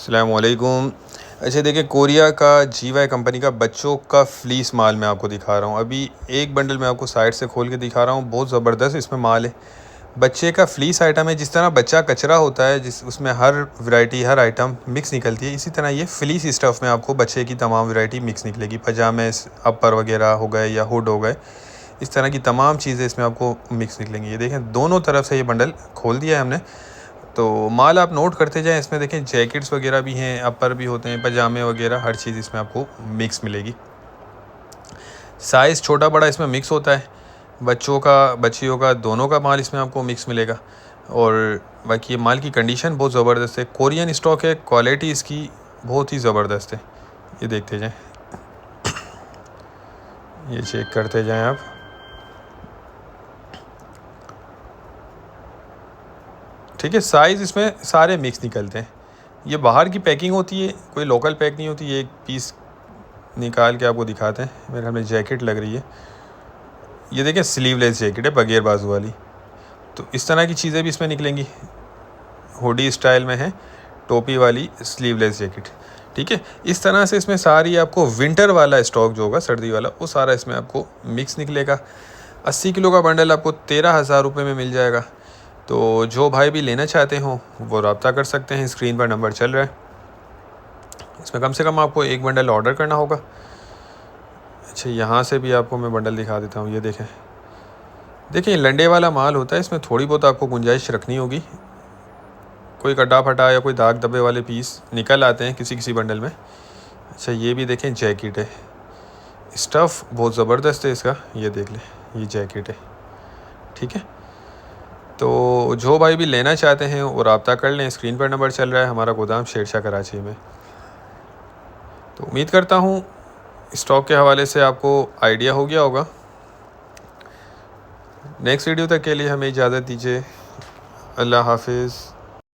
अस्सलामुअलैकुम। अच्छा देखिए, कोरिया का जीवाई कंपनी का बच्चों का फ्लीस माल मैं आपको दिखा रहा हूँ। अभी एक बंडल मैं आपको साइड से खोल के दिखा रहा हूँ, बहुत ज़बरदस्त इसमें माल है। बच्चे का फ्लीस आइटम है। जिस तरह बच्चा कचरा होता है, जिस उसमें हर वैरायटी हर आइटम मिक्स निकलती है, इसी तरह ये फ्लीस स्टफ़ में आपको बच्चे की तमाम वैरायटी मिक्स निकलेगी। पजामे, अपर वगैरह हो गए या हुड हो गए, इस तरह की तमाम चीज़ें इसमें आपको मिक्स निकलेंगी। ये देखें, दोनों तरफ से ये बंडल खोल दिया है हमने। तो माल आप नोट करते जाएं। इसमें देखें जैकेट्स वगैरह भी हैं, अपर भी होते हैं, पजामे वगैरह, हर चीज़ इसमें आपको मिक्स मिलेगी। साइज़ छोटा बड़ा इसमें मिक्स होता है। बच्चों का बच्चियों का दोनों का माल इसमें आपको मिक्स मिलेगा। और बाकी ये माल की कंडीशन बहुत ज़बरदस्त है। कोरियन स्टॉक है, क्वालिटी इसकी बहुत ही ज़बरदस्त है। ये देखते जाएँ, ये चेक करते जाएँ आप। ठीक है, साइज़ इसमें सारे मिक्स निकलते हैं। ये बाहर की पैकिंग होती है, कोई लोकल पैक नहीं होती। ये एक पीस निकाल के आपको दिखाते हैं। मेरे ख्याल में जैकेट लग रही है। ये देखें, स्लीवलेस जैकेट है, बगैर बाजू वाली। तो इस तरह की चीज़ें भी इसमें निकलेंगी। हुडी स्टाइल में है, टोपी वाली स्लीवलेस जैकेट। ठीक है, इस तरह से इसमें सारी आपको विंटर वाला स्टॉक जो होगा, सर्दी वाला, वो सारा इसमें आपको मिक्स निकलेगा। 80 किलो का बंडल आपको 13,000 रुपये में मिल जाएगा। तो जो भाई भी लेना चाहते हो वो रब्ता कर सकते हैं, स्क्रीन पर नंबर चल रहा है। इसमें कम से कम आपको एक बंडल ऑर्डर करना होगा। अच्छा, यहाँ से भी आपको मैं बंडल दिखा देता हूँ। ये देखें, देखिए लंडे वाला माल होता है, इसमें थोड़ी बहुत आपको गुंजाइश रखनी होगी। कोई कटा फटा या कोई दाग दबे वाले पीस निकल आते हैं किसी किसी बंडल में। अच्छा, ये भी देखें जैकेट है, स्टफ़ बहुत ज़बरदस्त है इसका। ये देख लें, ये जैकेट है। ठीक है, तो जो भाई भी लेना चाहते हैं वो रब्ता कर लें। स्क्रीन पर नंबर चल रहा है। हमारा गोदाम शेरशाह कराची में। तो उम्मीद करता हूँ स्टॉक के हवाले से आपको आइडिया हो गया होगा। नेक्स्ट वीडियो तक के लिए हमें इजाज़त दीजिए। अल्लाह हाफिज़।